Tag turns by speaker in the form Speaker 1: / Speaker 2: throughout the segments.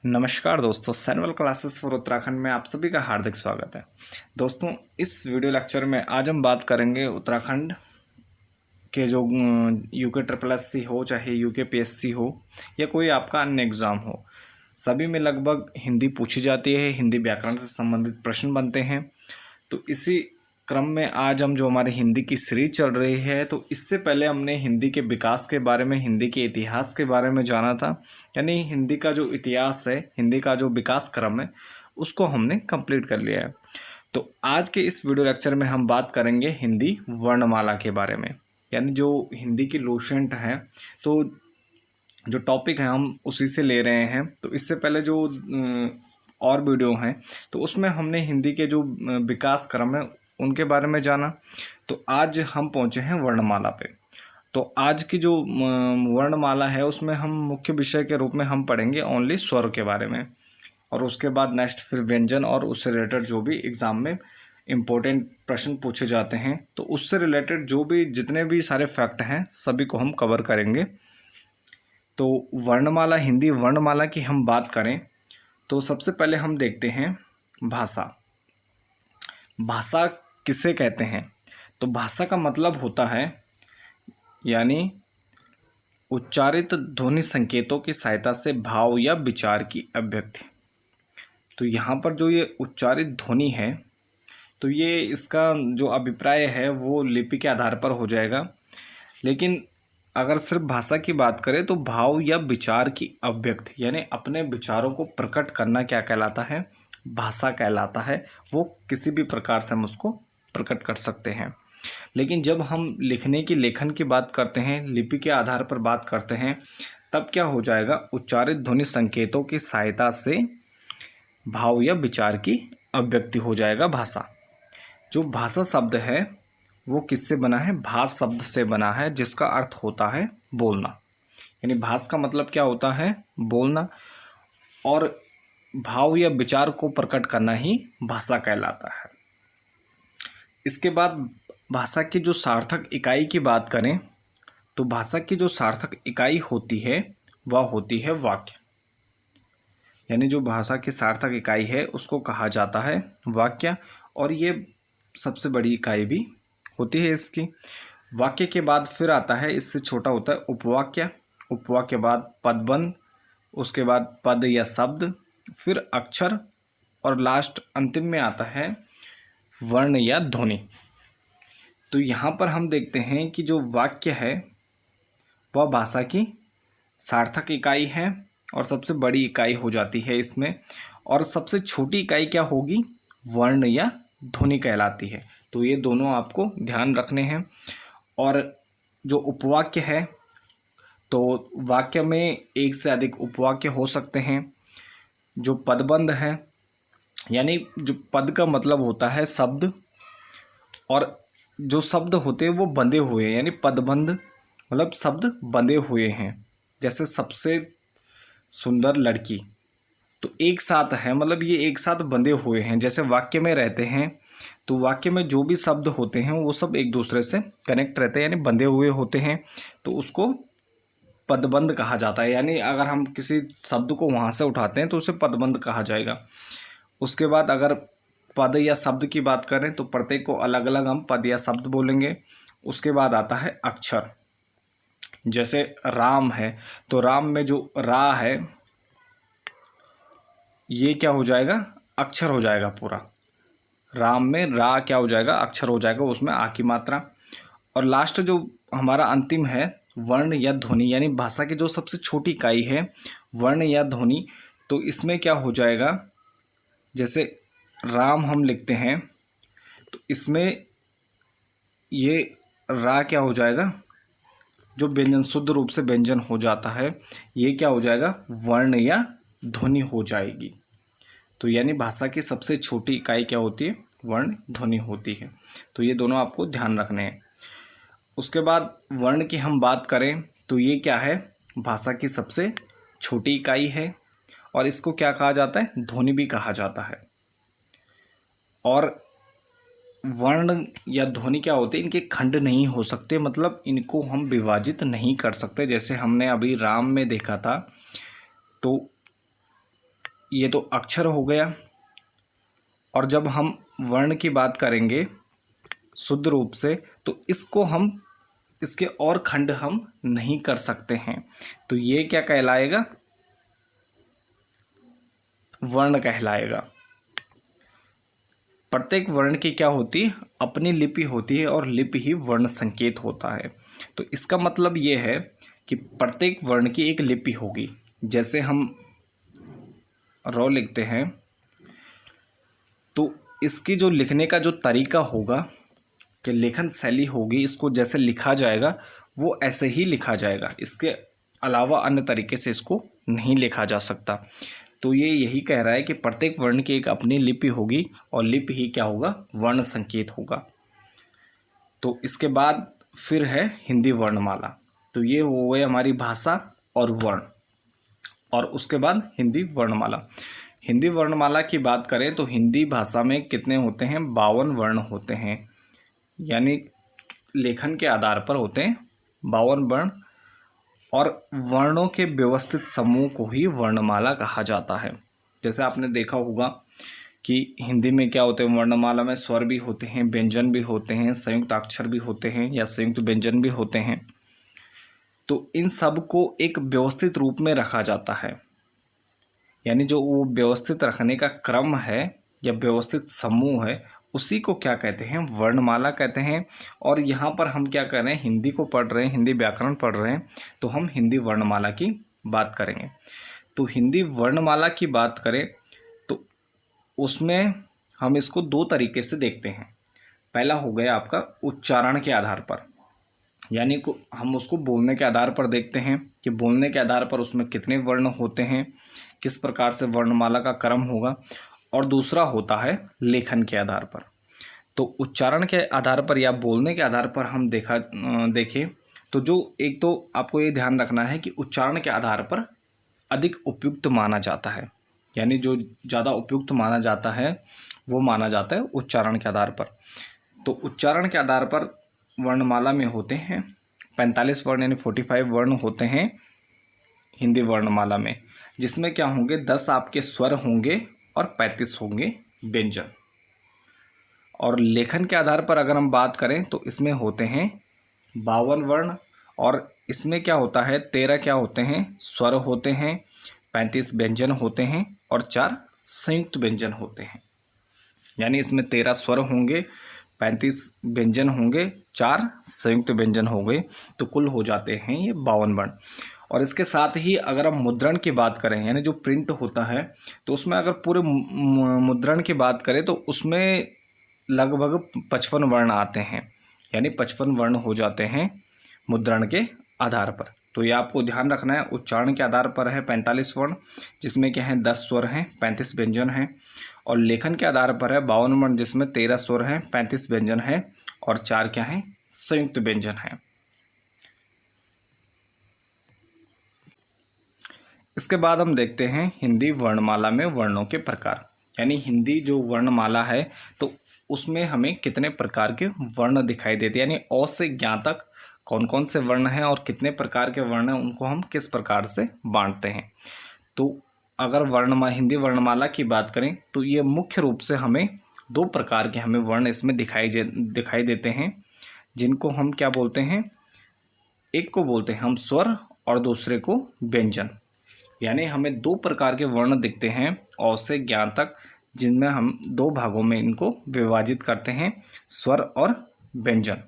Speaker 1: नमस्कार दोस्तों, सैनुअल classes for Uttarakhand में आप सभी का हार्दिक स्वागत है। दोस्तों, इस वीडियो लेक्चर में आज हम बात करेंगे उत्तराखंड के जो यूके ट्रिपल एस सी हो, चाहे यूके पीएससी हो या कोई आपका अन्य एग्ज़ाम हो, सभी में लगभग हिंदी पूछी जाती है। हिंदी व्याकरण से संबंधित प्रश्न बनते हैं। तो इसी क्रम में आज हम जो हमारी हिंदी की सीरीज चल रही है, तो इससे पहले हमने हिंदी के विकास के बारे में, हिंदी के इतिहास के बारे में जाना था। यानी हिंदी का जो इतिहास है, हिंदी का जो विकास क्रम है, उसको हमने कंप्लीट कर लिया है। तो आज के इस वीडियो लेक्चर में हम बात करेंगे हिंदी वर्णमाला के बारे में। यानी जो हिंदी की लोशेंट हैं, तो जो टॉपिक है हम उसी से ले रहे हैं। तो इससे पहले जो और वीडियो हैं, तो उसमें हमने हिंदी के जो विकास क्रम है उनके बारे में जाना। तो आज हम पहुँचे हैं वर्णमाला पे। तो आज की जो वर्णमाला है उसमें हम मुख्य विषय के रूप में हम पढ़ेंगे ओनली स्वर के बारे में, और उसके बाद नेक्स्ट फिर व्यंजन और उससे रिलेटेड जो भी एग्ज़ाम में इम्पोर्टेंट प्रश्न पूछे जाते हैं, तो उससे रिलेटेड जो भी जितने भी सारे फैक्ट हैं सभी को हम कवर करेंगे। तो वर्णमाला, हिंदी वर्णमाला की हम बात करें तो सबसे पहले हम देखते हैं भाषा। भाषा किसे कहते हैं? तो भाषा का मतलब होता है यानी उच्चारित ध्वनि संकेतों की सहायता से भाव या विचार की अभिव्यक्ति। तो यहाँ पर जो ये उच्चारित ध्वनि है, तो ये इसका जो अभिप्राय है वो लिपि के आधार पर हो जाएगा। लेकिन अगर सिर्फ भाषा की बात करें तो भाव या विचार की अभिव्यक्ति, यानी अपने विचारों को प्रकट करना क्या कहलाता है? भाषा कहलाता है। वो किसी भी प्रकार से हम उसको प्रकट कर सकते हैं। लेकिन जब हम लिखने की, लेखन की बात करते हैं, लिपि के आधार पर बात करते हैं, तब क्या हो जाएगा? उच्चारित ध्वनि संकेतों की सहायता से भाव या विचार की अभिव्यक्ति हो जाएगा भाषा। जो भाषा शब्द है वो किससे बना है? भाष शब्द से बना है, जिसका अर्थ होता है बोलना। यानी भाष का मतलब क्या होता है? बोलना। और भाव या विचार को प्रकट करना ही भाषा कहलाता है। इसके बाद भाषा की जो सार्थक इकाई की बात करें तो भाषा की जो सार्थक इकाई होती है वह होती है वाक्य। यानी जो भाषा की सार्थक इकाई है उसको कहा जाता है वाक्य, और ये सबसे बड़ी इकाई भी होती है इसकी। वाक्य के बाद फिर आता है, इससे छोटा होता है उपवाक्य। उपवाक्य के बाद पदबंध, उसके बाद पद या शब्द, फिर अक्षर, और लास्ट अंतिम में आता है वर्ण या ध्वनि। तो यहाँ पर हम देखते हैं कि जो वाक्य है वह भाषा की सार्थक इकाई है और सबसे बड़ी इकाई हो जाती है इसमें। और सबसे छोटी इकाई क्या होगी? वर्ण या ध्वनि कहलाती है। तो ये दोनों आपको ध्यान रखने हैं। और जो उपवाक्य है, तो वाक्य में एक से अधिक उपवाक्य हो सकते हैं। जो पदबंध है, यानी जो पद का मतलब होता है शब्द, और जो शब्द होते हैं वो बंधे हुए हैं, यानी पदबंध मतलब शब्द बंधे हुए हैं। जैसे सबसे सुंदर लड़की, तो एक साथ है, मतलब ये एक साथ बंधे हुए हैं। जैसे वाक्य में रहते हैं, तो वाक्य में जो भी शब्द होते हैं वो सब एक दूसरे से कनेक्ट रहते हैं, यानी बंधे हुए होते हैं। तो उसको पदबंध कहा जाता है। यानी अगर हम किसी शब्द को वहाँ से उठाते हैं तो उसे पदबंध कहा जाएगा। उसके बाद अगर पद या शब्द की बात करें तो प्रत्येक को अलग अलग हम पद या शब्द बोलेंगे। उसके बाद आता है अक्षर। जैसे राम है, तो राम में जो रा है ये क्या हो जाएगा? अक्षर हो जाएगा पूरा। राम में रा क्या हो जाएगा? अक्षर हो जाएगा, उसमें आ की मात्रा। और लास्ट जो हमारा अंतिम है वर्ण या ध्वनि, यानी भाषा की जो सबसे छोटी इकाई है वर्ण या ध्वनि, तो इसमें क्या हो जाएगा? जैसे राम हम लिखते हैं तो इसमें ये रा क्या हो जाएगा? जो व्यंजन, शुद्ध रूप से व्यंजन हो जाता है, ये क्या हो जाएगा? वर्ण या ध्वनि हो जाएगी। तो यानी भाषा की सबसे छोटी इकाई क्या होती है? वर्ण ध्वनि होती है। तो ये दोनों आपको ध्यान रखने हैं। उसके बाद वर्ण की हम बात करें तो ये क्या है? भाषा की सबसे छोटी इकाई है, और इसको क्या कहा जाता है? ध्वनि भी कहा जाता है। और वर्ण या ध्वनि क्या होते हैं? इनके खंड नहीं हो सकते, मतलब इनको हम विभाजित नहीं कर सकते। जैसे हमने अभी राम में देखा था, तो ये तो अक्षर हो गया। और जब हम वर्ण की बात करेंगे शुद्ध रूप से, तो इसके और खंड हम नहीं कर सकते हैं। तो ये क्या कहलाएगा? वर्ण कहलाएगा। प्रत्येक वर्ण की क्या होती है? अपनी लिपि होती है, और लिपि ही वर्ण संकेत होता है। तो इसका मतलब ये है कि प्रत्येक वर्ण की एक लिपि होगी। जैसे हम र लिखते हैं, तो इसकी जो लिखने का जो तरीका होगा, कि लेखन शैली होगी, इसको जैसे लिखा जाएगा वो ऐसे ही लिखा जाएगा। इसके अलावा अन्य तरीके से इसको नहीं लिखा जा सकता। तो ये यही कह रहा है कि प्रत्येक वर्ण की एक अपनी लिपि होगी, और लिपि ही क्या होगा? वर्ण संकेत होगा। तो इसके बाद फिर है हिंदी वर्णमाला। तो ये हो गई हमारी भाषा और वर्ण, और उसके बाद हिंदी वर्णमाला। हिंदी वर्णमाला की बात करें तो हिंदी भाषा में कितने होते हैं? 52 वर्ण होते हैं, यानी लेखन के आधार पर होते हैं 52 वर्ण। और वर्णों के व्यवस्थित समूह को ही वर्णमाला कहा जाता है। जैसे आपने देखा होगा कि हिंदी में क्या होते हैं? वर्णमाला में स्वर भी होते हैं, व्यंजन भी होते हैं, संयुक्त अक्षर भी होते हैं, या संयुक्त व्यंजन भी होते हैं। तो इन सब को एक व्यवस्थित रूप में रखा जाता है, यानी जो वो व्यवस्थित रखने का क्रम है या व्यवस्थित समूह है, उसी को क्या कहते हैं? वर्णमाला कहते हैं। और यहाँ पर हम क्या कर रहे हैं? हिंदी को पढ़ रहे हैं, हिंदी व्याकरण पढ़ रहे हैं, तो हम हिंदी वर्णमाला की बात करेंगे। तो हिंदी वर्णमाला की बात करें तो उसमें हम इसको दो तरीके से देखते हैं। पहला हो गया आपका उच्चारण के आधार पर, यानी हम उसको बोलने के आधार पर देखते हैं कि बोलने के आधार पर उसमें कितने वर्ण होते हैं, किस प्रकार से वर्णमाला का क्रम होगा। और दूसरा होता है लेखन के आधार पर। तो उच्चारण के आधार पर या बोलने के आधार पर हम देखें तो जो एक तो आपको ये ध्यान रखना है कि उच्चारण के आधार पर अधिक उपयुक्त माना जाता है, यानी जो ज़्यादा उपयुक्त माना जाता है वो माना जाता है उच्चारण के आधार पर। तो उच्चारण के आधार पर वर्णमाला में होते हैं 45 वर्ण, यानी 45 वर्ण होते हैं हिंदी वर्णमाला में, जिसमें क्या होंगे? 10 आपके स्वर होंगे और 35 होंगे व्यंजन। और लेखन के आधार पर अगर हम बात करें तो इसमें होते हैं 52 वर्ण, और इसमें क्या होता है? 13 क्या होते हैं? स्वर होते हैं, 35 व्यंजन होते हैं, और 4 संयुक्त व्यंजन होते हैं। यानी इसमें 13 स्वर होंगे, 35 व्यंजन होंगे, 4 संयुक्त व्यंजन हो गए, तो कुल हो जाते हैं ये 52 वर्ण। और इसके साथ ही अगर हम मुद्रण की बात करें, यानी जो प्रिंट होता है, तो उसमें अगर पूरे मुद्रण की बात करें तो उसमें लगभग 55 वर्ण आते हैं, यानी 55 वर्ण हो जाते हैं मुद्रण के आधार पर। तो ये आपको ध्यान रखना है। उच्चारण के आधार पर है 45 वर्ण, जिसमें क्या है? 10 स्वर हैं, 35 व्यंजन हैं। और लेखन के आधार पर है 52 वर्ण, जिसमें 13 स्वर हैं, 35 व्यंजन हैं, और 4 क्या हैं? संयुक्त व्यंजन हैं। इसके बाद हम देखते हैं हिंदी वर्णमाला में वर्णों के प्रकार, यानी हिंदी जो वर्णमाला है तो उसमें हमें कितने प्रकार के वर्ण दिखाई देते हैं, यानी अ से ज्ञ तक कौन कौन से वर्ण हैं और कितने प्रकार के वर्ण हैं, उनको हम किस प्रकार से बांटते हैं। तो अगर हिंदी वर्णमाला की बात करें तो ये मुख्य रूप से हमें 2 प्रकार के हमें वर्ण इसमें दिखाई देते हैं, जिनको हम क्या बोलते हैं? एक को बोलते हैं हम स्वर, और दूसरे को व्यंजन। यानी हमें 2 प्रकार के वर्ण दिखते हैं अ से ज्ञ तक, जिनमें हम 2 भागों में इनको विभाजित करते हैं, स्वर और व्यंजन।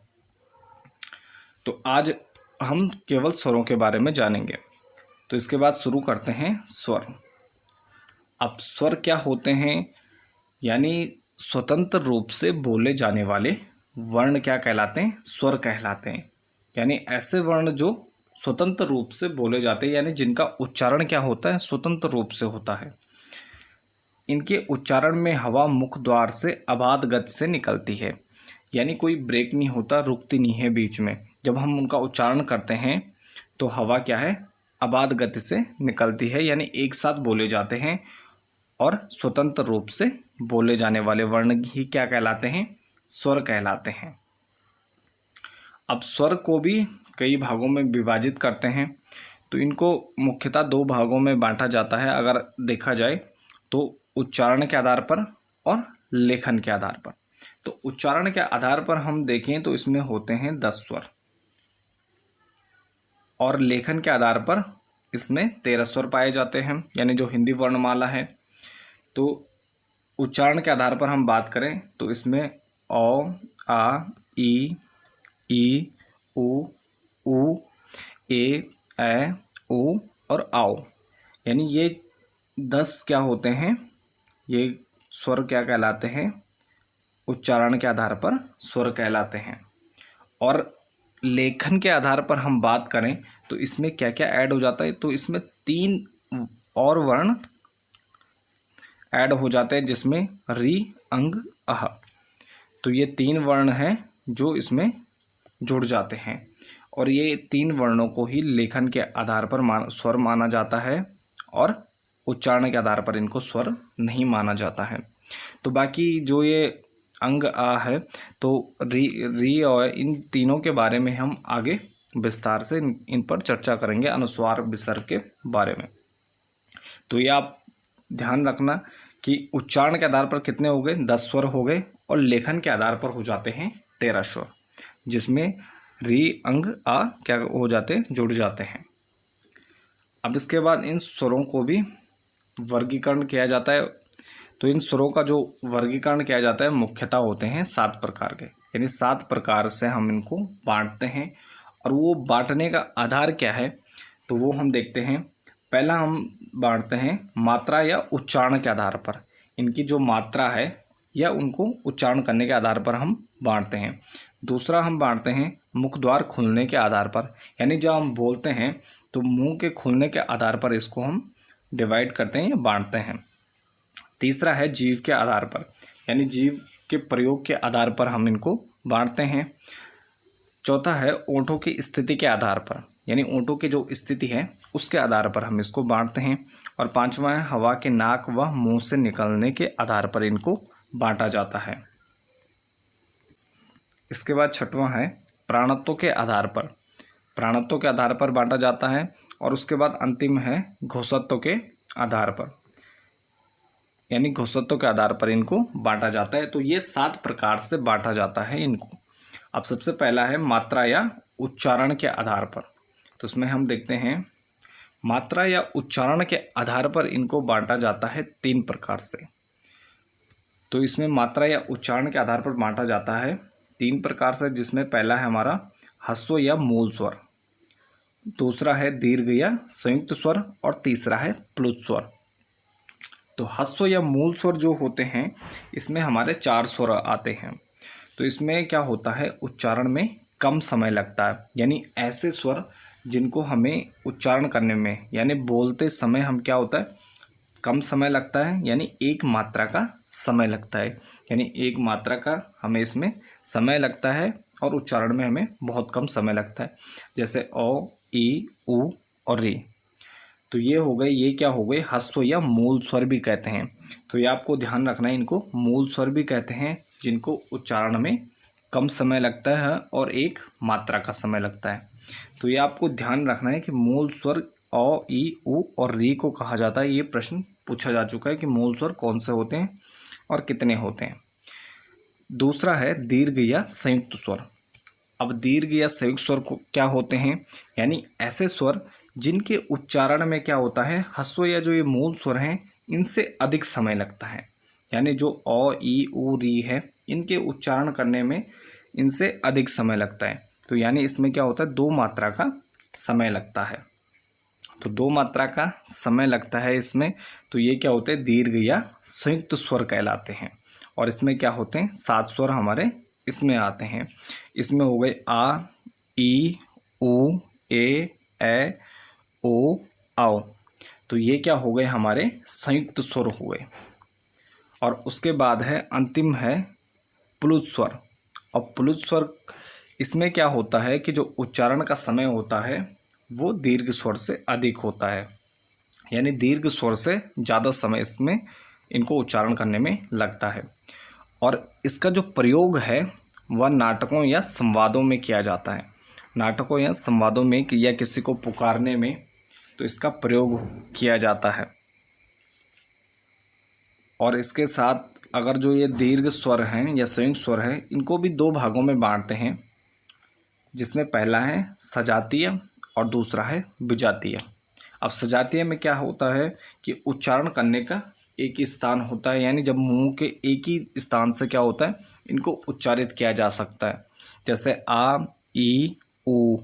Speaker 1: तो आज हम केवल स्वरों के बारे में जानेंगे। तो इसके बाद शुरू करते हैं स्वर। अब स्वर क्या होते हैं? यानी स्वतंत्र रूप से बोले जाने वाले वर्ण क्या कहलाते हैं? स्वर कहलाते हैं। यानी ऐसे वर्ण जो स्वतंत्र रूप से बोले जाते हैं, यानी जिनका उच्चारण क्या होता है? स्वतंत्र रूप से होता है। इनके उच्चारण में हवा मुख द्वार से अबाध गति से निकलती है, यानी कोई ब्रेक नहीं होता, रुकती नहीं है बीच में। जब हम उनका उच्चारण करते हैं तो हवा क्या है? अबाध गति से निकलती है, यानी एक साथ बोले जाते हैं, और स्वतंत्र रूप से बोले जाने वाले वर्ण ही क्या कहलाते हैं? स्वर कहलाते हैं। अब स्वर को भी कई भागों में विभाजित करते हैं, तो इनको मुख्यतः 2 भागों में बांटा जाता है अगर देखा जाए। तो उच्चारण के आधार पर और लेखन के आधार पर। तो उच्चारण के आधार पर हम देखें तो इसमें होते हैं 10 स्वर और लेखन के आधार पर इसमें 13 स्वर पाए जाते हैं, यानी जो हिंदी वर्णमाला है। तो उच्चारण के आधार पर हम बात करें तो इसमें औ, आ, ई, उ, ए, ओ और आओ, यानी ये 10 क्या होते हैं, ये स्वर क्या कहलाते हैं, उच्चारण के आधार पर स्वर कहलाते हैं। और लेखन के आधार पर हम बात करें तो इसमें क्या क्या ऐड हो जाता है, तो इसमें 3 और वर्ण ऐड हो जाते हैं, जिसमें री, अंग, अह। तो ये 3 वर्ण हैं जो इसमें जुड़ जाते हैं और ये 3 वर्णों को ही लेखन के आधार पर स्वर माना जाता है और उच्चारण के आधार पर इनको स्वर नहीं माना जाता है। तो बाकी जो ये अंग, आ है, तो री और इन तीनों के बारे में हम आगे विस्तार से इन पर चर्चा करेंगे, अनुस्वार विसर्ग के बारे में। तो ये आप ध्यान रखना कि उच्चारण के आधार पर कितने हो गए, 10 स्वर हो गए और लेखन के आधार पर हो जाते हैं 13 स्वर, जिसमें री, अंग, आ क्या हो जाते हैं, जुड़ जाते हैं। अब इसके बाद इन स्वरों को भी वर्गीकरण किया जाता है। तो इन स्वरों का जो वर्गीकरण किया जाता है मुख्यतः होते हैं 7 प्रकार के, यानी 7 प्रकार से हम इनको बांटते हैं। और वो बांटने का आधार क्या है, तो वो हम देखते हैं। पहला हम बांटते हैं मात्रा या उच्चारण के आधार पर, इनकी जो मात्रा है या उनको उच्चारण करने के आधार पर हम बांटते हैं। दूसरा हम बांटते हैं मुख द्वार खुलने के आधार पर, यानी जब हम बोलते हैं तो मुंह के खुलने के आधार पर इसको हम डिवाइड करते हैं या बांटते हैं। तीसरा है जीव के आधार पर, यानी जीव के प्रयोग के आधार पर हम इनको बांटते हैं। चौथा है ओंठों की स्थिति के आधार पर, यानी ओंठों की जो स्थिति है उसके आधार पर हम इसको बांटते हैं। और पांचवा है हवा के नाक व मुंह से निकलने के आधार पर इनको बांटा जाता है। इसके बाद छठवां है प्राणत्व के आधार पर, प्राणत्व के आधार पर बांटा जाता है। और उसके बाद अंतिम है घोषत्व के आधार पर, यानी घोषत्व के आधार पर इनको बांटा जाता है। तो ये 7 प्रकार से बांटा जाता है इनको। अब सबसे पहला है मात्रा या उच्चारण के आधार पर। तो इसमें हम देखते हैं मात्रा या उच्चारण के आधार पर इनको बांटा जाता है 3 प्रकार से। तो इसमें मात्रा या उच्चारण के आधार पर बांटा जाता है 3 प्रकार से, जिसमें पहला है हमारा ह्रस्व या मूल स्वर, दूसरा है दीर्घ या संयुक्त स्वर और तीसरा है प्लुत स्वर। तो ह्रस्व या मूल स्वर जो होते हैं इसमें हमारे 4 स्वर आते हैं। तो इसमें क्या होता है, उच्चारण में कम समय लगता है, यानी ऐसे स्वर जिनको हमें उच्चारण करने में यानी बोलते समय हम क्या होता है कम समय लगता है, यानी एक मात्रा का समय लगता है, यानी एक मात्रा का हमें इसमें समय लगता है और उच्चारण में हमें बहुत कम समय लगता है। जैसे ओ, ई, उ और री। तो ये हो गए, ये क्या हो गए, ह्रस्व या मूल स्वर भी कहते हैं। तो ये आपको ध्यान रखना है, इनको मूल स्वर भी कहते हैं, जिनको उच्चारण में कम समय लगता है और एक मात्रा का समय लगता है। तो ये आपको ध्यान रखना है कि मूल स्वर ओ, ई, उ और री को कहा जाता है। ये प्रश्न पूछा जा चुका है कि मूल स्वर कौन से होते हैं और कितने होते हैं। दूसरा है दीर्घ या संयुक्त स्वर। अब दीर्घ या संयुक्त स्वर को क्या होते हैं, यानी ऐसे स्वर जिनके उच्चारण में क्या होता है, ह्रस्व या जो ये मूल स्वर हैं इनसे अधिक समय लगता है, यानी जो ओ, ई, उ, री है इनके उच्चारण करने में इनसे अधिक समय लगता है। तो यानी इसमें क्या होता है, 2 मात्रा का समय लगता है। तो 2 मात्रा का समय लगता है इसमें। तो ये क्या होते हैं, दीर्घ या संयुक्त स्वर कहलाते हैं। और इसमें क्या होते हैं, 7 स्वर हमारे इसमें आते हैं। इसमें हो गए आ, ई, उ, ए, ओ, आओ। तो ये क्या हो गए, हमारे संयुक्त स्वर हुए। और उसके बाद है अंतिम है प्लुत स्वर। और प्लुत स्वर इसमें क्या होता है कि जो उच्चारण का समय होता है वो दीर्घ स्वर से अधिक होता है, यानी दीर्घ स्वर से ज़्यादा समय इसमें इनको उच्चारण करने में लगता है। और इसका जो प्रयोग है वह नाटकों या संवादों में किया जाता है। नाटकों या संवादों में या किसी को पुकारने में तो इसका प्रयोग किया जाता है। और इसके साथ अगर जो ये दीर्घ स्वर हैं या संयुक्त स्वर हैं, इनको भी दो भागों में बांटते हैं, जिसमें पहला है सजातीय और दूसरा है विजातीय। अब सजातीय में क्या होता है कि उच्चारण करने का एक ही स्थान होता है, यानी जब मुंह के एक ही स्थान से क्या होता है, इनको उच्चारित किया जा सकता है। जैसे आ, ई, ऊ,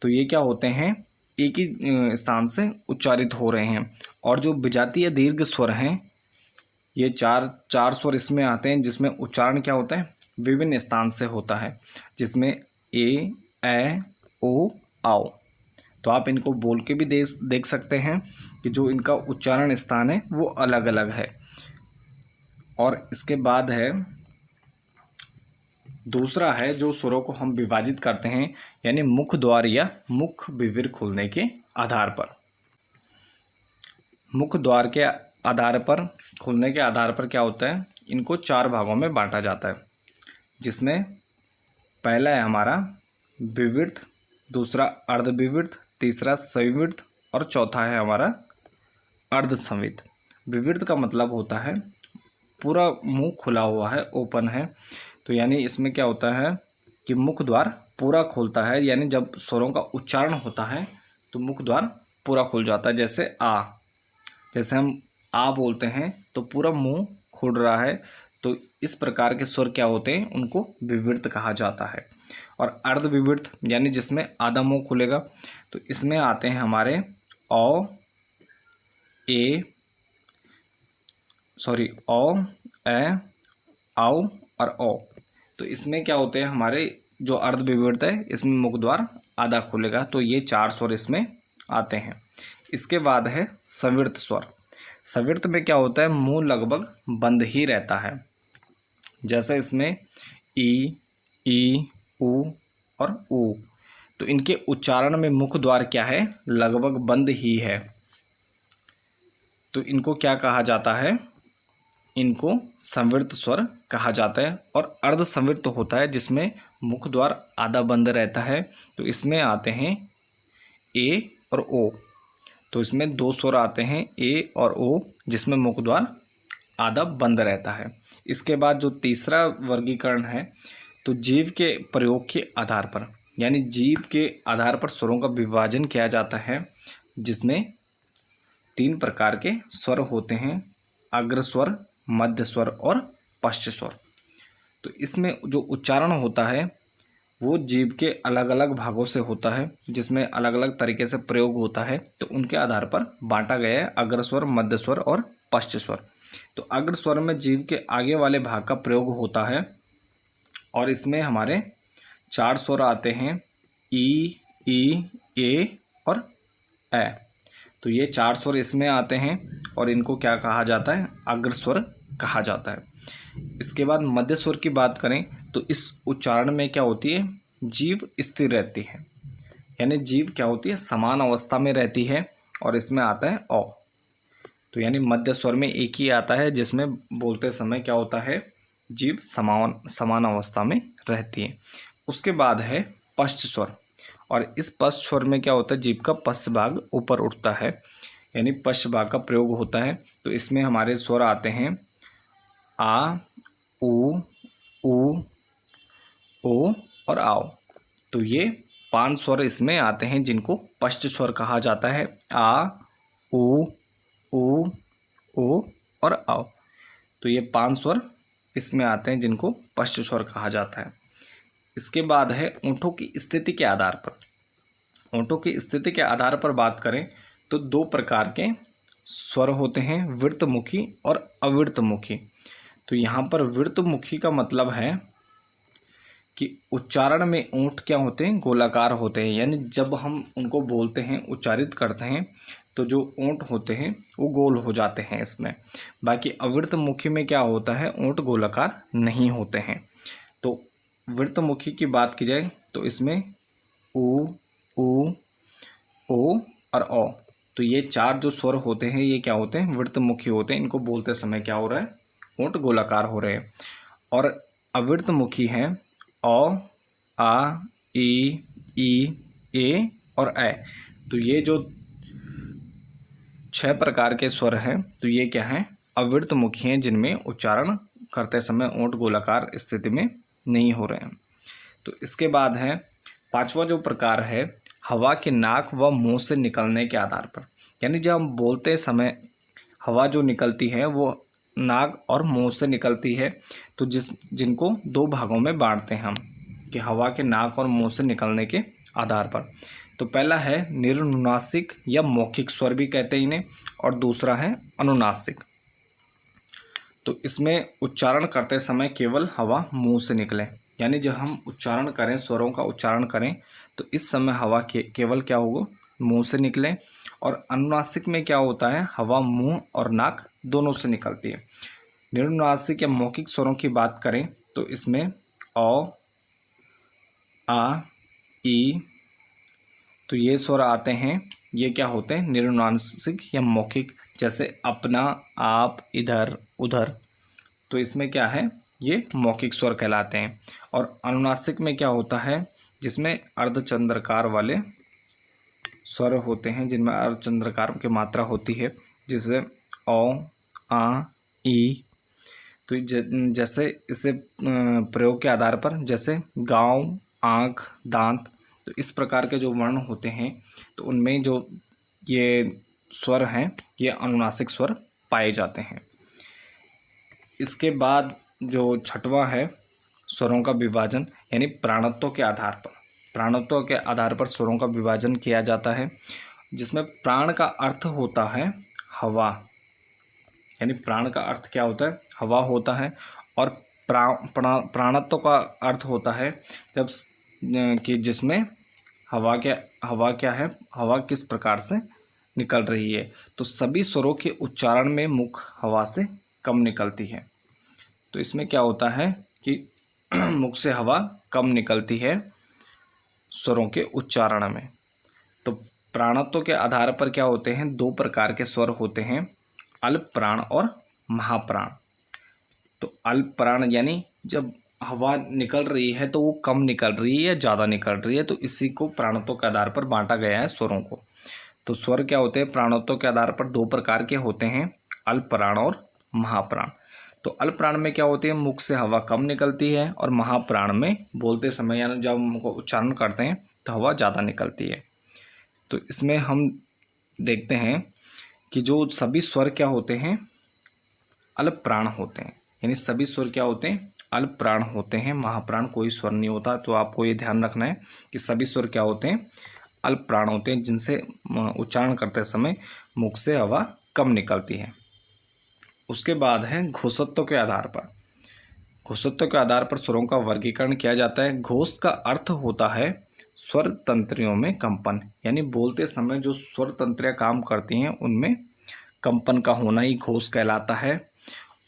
Speaker 1: तो ये क्या होते हैं, एक ही स्थान से उच्चारित हो रहे हैं। और जो विजातीय दीर्घ स्वर हैं, ये चार स्वर इसमें आते हैं, जिसमें उच्चारण क्या होता है, विभिन्न स्थान से होता है, जिसमें ए, ओ, आओ। तो आप इनको बोल के भी देख सकते हैं कि जो इनका उच्चारण स्थान है वो अलग अलग है। और इसके बाद है दूसरा है जो स्वरों को हम विभाजित करते हैं, यानी मुख द्वार या मुख विवर खुलने के आधार पर। मुख द्वार के आधार पर, खुलने के आधार पर क्या होता है, इनको चार भागों में बांटा जाता है, जिसमें पहला है हमारा विवृत, दूसरा अर्धविवृत, तीसरा संविवृत और चौथा है हमारा अर्धसंवित। विवृत का मतलब होता है पूरा मुंह खुला हुआ है, ओपन है। तो यानी इसमें क्या होता है कि मुख द्वार पूरा खुलता है, यानी जब स्वरों का उच्चारण होता है तो मुख द्वार पूरा खुल जाता है। जैसे आ, जैसे हम आ बोलते हैं तो पूरा मुंह खुल रहा है, तो इस प्रकार के स्वर क्या होते हैं, उनको विवृत कहा जाता है। और अर्धविवृत यानी जिसमें आधा मुंह खुलेगा, तो इसमें आते हैं हमारे औ, ए, आओ और ओ। तो इसमें क्या होते हैं हमारे जो अर्धविवृत है, इसमें मुख द्वार आधा खुलेगा, तो ये चार स्वर इसमें आते हैं। इसके बाद है संवृत स्वर। संवृत में क्या होता है, मुंह लगभग बंद ही रहता है। जैसे इसमें ई, ऊ और ऊ, तो इनके उच्चारण में मुख द्वार क्या है, लगभग बंद ही है। तो इनको क्या कहा जाता है, इनको संवृत स्वर कहा जाता है। और अर्ध संवृत होता है जिसमें मुख द्वार आधा बंद रहता है, तो इसमें आते हैं ए और ओ। तो इसमें दो स्वर आते हैं ए और ओ, जिसमें मुख द्वार आधा बंद रहता है। इसके बाद जो तीसरा वर्गीकरण है, तो जीव के प्रयोग के आधार पर, यानी जीव के आधार पर स्वरों का विभाजन किया जाता है, जिसमें तीन प्रकार के स्वर होते हैं, अग्र स्वर, मध्य स्वर और पश्च स्वर। तो इसमें जो उच्चारण होता है वो जीव के अलग अलग भागों से होता है, जिसमें अलग अलग तरीके से प्रयोग होता है, तो उनके आधार पर बांटा गया है अग्र स्वर, मध्य स्वर और पश्च स्वर। तो अग्र स्वर में जीव के आगे वाले भाग का प्रयोग होता है, और इसमें हमारे चार स्वर आते हैं, ई, ए और ए। तो ये चार स्वर इसमें आते हैं और इनको क्या कहा जाता है, अग्र स्वर कहा जाता है। इसके बाद मध्य स्वर की बात करें तो इस उच्चारण में क्या होती है, जीव स्थिर रहती है, यानी जीव क्या होती है, समान अवस्था में रहती है, और इसमें आता है औ। तो यानी मध्य स्वर में एक ही आता है, जिसमें बोलते समय क्या होता है, जीव समान अवस्था में रहती है। उसके बाद है पश्च स्वर, और इस पश्च स्वर में क्या होता है, जीव का पश्च भाग ऊपर उठता है, यानी पश्च भाग का प्रयोग होता है। तो इसमें हमारे स्वर आते हैं आ, ऊ, ओ और आओ। तो ये 5 स्वर इसमें आते हैं, जिनको पश्च स्वर कहा जाता है, आ, ऊ, ओ और आओ। तो ये 5 स्वर इसमें आते हैं, जिनको पश्च स्वर कहा जाता है। इसके बाद है ओंठों की स्थिति के आधार पर। ओंठों की स्थिति के आधार पर बात करें तो दो प्रकार के स्वर होते हैं, वृत्तमुखी और अवृत्तमुखी। तो यहाँ पर वृत्तमुखी का मतलब है कि उच्चारण में ओंठ क्या होते हैं, गोलाकार होते हैं, यानी जब हम उनको बोलते हैं, उच्चारित करते हैं, तो जो ओंठ होते हैं वो गोल हो जाते हैं इसमें। बाकी अवृत्तमुखी में क्या होता है, ओंठ गोलाकार नहीं होते हैं। तो वृत्तमुखी की बात की जाए तो इसमें ऊ, ओ और औ। तो ये चार जो स्वर होते हैं ये क्या होते हैं, वृत्तमुखी होते हैं। इनको बोलते समय क्या हो रहा है, ओंठ गोलाकार हो रहे हैं। और अवृत्तमुखी हैं औ, आ, ई, ए और ऐ। तो ये जो 6 प्रकार के स्वर हैं, तो ये क्या हैं, अवृतमुखी हैं जिनमें उच्चारण करते समय ओंठ गोलाकार स्थिति में नहीं हो रहे हैं। तो इसके बाद है पांचवा जो प्रकार है हवा के नाक व मुंह से निकलने के आधार पर, यानी जब हम बोलते समय हवा जो निकलती है वो नाक और मुंह से निकलती है, तो जिनको दो भागों में बांटते हैं हम कि हवा के नाक और मुंह से निकलने के आधार पर। तो पहला है निरनुनासिक या मौखिक स्वर भी कहते हैं इन्हें, और दूसरा है अनुनासिक। तो इसमें उच्चारण करते समय केवल हवा मुंह से निकले, यानी जब हम उच्चारण करें, स्वरों का उच्चारण करें, तो इस समय हवा केवल क्या होगा, मुंह से निकले। और अनुनासिक में क्या होता है, हवा मुंह और नाक दोनों से निकलती है। निरनुनासिक या मौखिक स्वरों की बात करें तो इसमें औ, आ, ई, तो ये स्वर आते हैं, ये क्या होते हैं, निरनुनासिक या मौखिक, जैसे अपना, आप, इधर, उधर, तो इसमें क्या है, ये मौखिक स्वर कहलाते हैं। और अनुनासिक में क्या होता है, जिसमें अर्धचंद्राकार वाले स्वर होते हैं, जिनमें अर्धचंद्राकार की मात्रा होती है, जैसे औ, आ, ई। तो जैसे इसे प्रयोग के आधार पर, जैसे गाँव, आँख, दांत, तो इस प्रकार के जो वर्ण होते हैं, तो उनमें जो ये स्वर हैं ये अनुनासिक स्वर पाए जाते हैं। इसके बाद जो छठवां है स्वरों का विभाजन, यानी प्राणत्व के आधार पर। प्राणत्व के आधार पर स्वरों का विभाजन किया जाता है, जिसमें प्राण का अर्थ होता है हवा, यानी प्राण का अर्थ क्या होता है, हवा होता है। और प्राणत्व का अर्थ होता है जब कि जिसमें हवा क्या है, हवा किस प्रकार से निकल रही है। तो सभी स्वरों के उच्चारण में मुख हवा से कम निकलती है। तो इसमें क्या होता है कि मुख से हवा कम निकलती है स्वरों के उच्चारण में। तो प्राणत्व के आधार पर क्या होते हैं, दो प्रकार के स्वर होते हैं, अल्प प्राण और महाप्राण। तो अल्प प्राण यानी जब हवा निकल रही है तो वो कम निकल रही है या ज़्यादा निकल रही है, तो इसी को प्राणत्व के आधार पर बांटा गया है स्वरों को। तो स्वर क्या होते हैं, प्राणत्व के आधार पर दो प्रकार के होते हैं, अल्प प्राण और महाप्राण। तो अल्प प्राण में क्या होती है, मुख से हवा कम निकलती है, और महाप्राण में बोलते समय यानी जब हम उच्चारण करते हैं तो हवा ज़्यादा निकलती है। तो इसमें हम देखते हैं कि जो सभी स्वर क्या होते हैं, अल्प प्राण होते हैं, यानी सभी स्वर क्या होते हैं, अल्प प्राण होते हैं, महाप्राण कोई स्वर नहीं होता। तो आपको ये ध्यान रखना है कि सभी स्वर क्या होते हैं, अल्प प्राण होते हैं, जिनसे उच्चारण करते समय मुख से हवा कम निकलती है। उसके बाद है घोषत्व के आधार पर। घोषत्व के आधार पर स्वरों का वर्गीकरण किया जाता है। घोष का अर्थ होता है स्वर तंत्रियों में कंपन, यानी बोलते समय जो स्वर तंत्रियाँ काम करती हैं उनमें कंपन का होना ही घोष कहलाता है।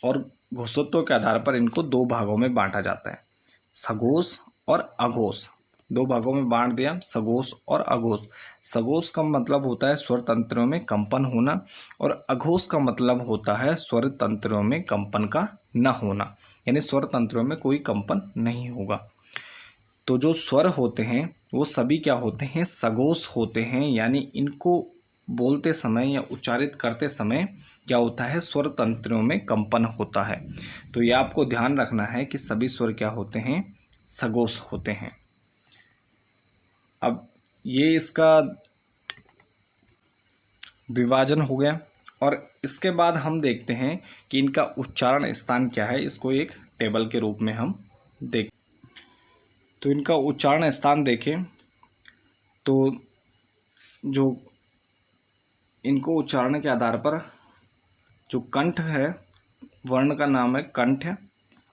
Speaker 1: और घोषत्व के आधार पर इनको दो भागों में बांटा जाता है, सघोष और अघोष। दो भागों में बांट दिया, सघोष और अघोष। सघोष का मतलब होता है स्वर तंत्रों में कंपन होना, और अघोष का मतलब होता है स्वर तंत्रों में कंपन का न होना, यानी स्वर तंत्रों में कोई कंपन नहीं होगा। तो जो स्वर होते हैं वो सभी क्या होते हैं, सघोष होते हैं, यानी इनको बोलते समय या उच्चारित करते समय क्या होता है, स्वर तंत्रों में कंपन होता है। तो ये आपको ध्यान रखना है कि सभी स्वर क्या होते हैं, सघोष होते हैं। अब ये इसका विभाजन हो गया, और इसके बाद हम देखते हैं कि इनका उच्चारण स्थान क्या है। इसको एक टेबल के रूप में हम देख, तो इनका उच्चारण स्थान देखें तो जो इनको उच्चारण के आधार पर जो कंठ है, वर्ण का नाम है कंठ है,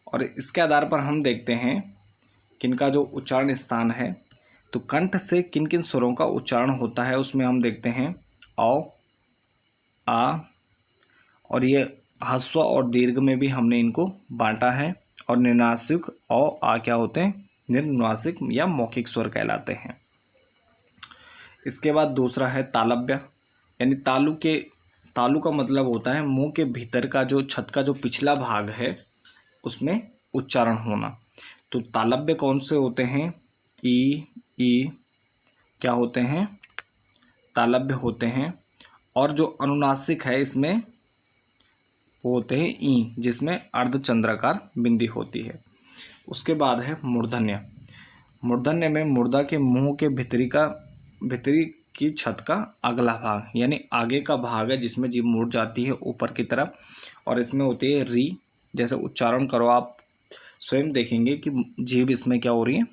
Speaker 1: और इसके आधार पर हम देखते हैं कि इनका जो उच्चारण स्थान है, तो कंठ से किन किन स्वरों का उच्चारण होता है उसमें हम देखते हैं औ, आ, और ये ह्रस्व और दीर्घ में भी हमने इनको बांटा है। और निरनुनासिक औ, आ क्या होते हैं, निरनुनासिक या मौखिक स्वर कहलाते हैं। इसके बाद दूसरा है तालव्य, यानी तालु का मतलब होता है मुंह के भीतर का जो छत का जो पिछला भाग है उसमें उच्चारण होना। तो तालव्य कौन से होते हैं, ई क्या होते हैं, तालव्य होते हैं। और जो अनुनासिक है इसमें वो होते हैं ई, जिसमें अर्धचंद्राकार बिंदी होती है। उसके बाद है मूर्धन्य। मूर्धन्य में मूर्धा के मुंह के भीतरी की छत का अगला भाग, यानी आगे का भाग है जिसमें जीभ मुड़ जाती है ऊपर की तरफ, और इसमें होती है री। जैसे उच्चारण करो आप स्वयं देखेंगे कि जीभ इसमें क्या हो रही है,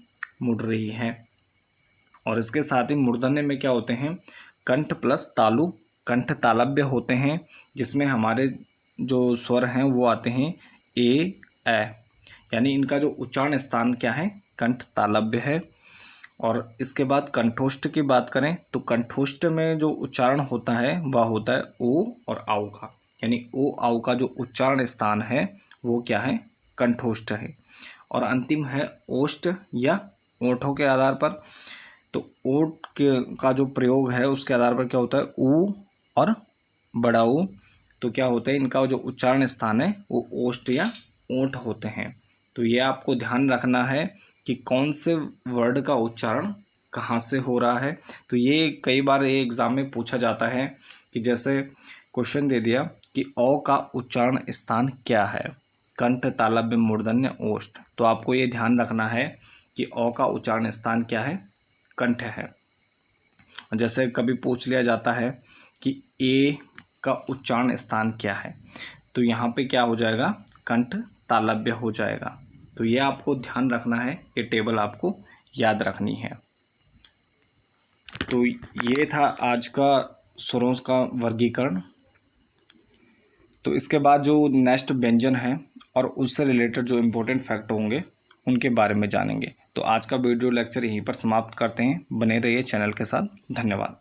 Speaker 1: मुड़ रही है। और इसके साथ ही मूर्धन्य में क्या होते हैं, कंठ प्लस तालु। कंठ तालव्य होते हैं जिसमें हमारे जो स्वर हैं वो आते हैं ए ए, यानी इनका जो उच्चारण स्थान क्या है, कंठ तालव्य है। और इसके बाद कंठोष्ठ की बात करें तो कंठोष्ठ में जो उच्चारण होता है वह होता है ओ और आउ का, यानी ओ आउ का जो उच्चारण स्थान है वो क्या है, कंठोष्ठ है। और अंतिम है ओष्ठ या ओठों के आधार पर। तो ओठ का जो प्रयोग है उसके आधार पर क्या होता है, ऊ और बड़ा ऊ। तो क्या होता है, इनका जो उच्चारण स्थान है वो ओष्ठ या ओठ होते हैं। तो ये आपको ध्यान रखना है कि कौन से वर्ड का उच्चारण कहाँ से हो रहा है। तो ये कई बार ये एग्ज़ाम में पूछा जाता है कि जैसे क्वेश्चन दे दिया कि औ का उच्चारण स्थान क्या है, कंठ तालव्य मूर्धन्य ओष्ठ। तो आपको ये ध्यान रखना है कि औ का उच्चारण स्थान क्या है, कंठ है। जैसे कभी पूछ लिया जाता है कि ए का उच्चारण स्थान क्या है, तो यहाँ पे क्या हो जाएगा, कंठ तालव्य हो जाएगा। तो ये आपको ध्यान रखना है, ये टेबल आपको याद रखनी है। तो ये था आज का स्वरों का वर्गीकरण। तो इसके बाद जो नेक्स्ट व्यंजन है और उससे रिलेटेड जो इम्पोर्टेंट फैक्ट होंगे उनके बारे में जानेंगे। तो आज का वीडियो लेक्चर यहीं पर समाप्त करते हैं। बने रहिए चैनल के साथ। धन्यवाद।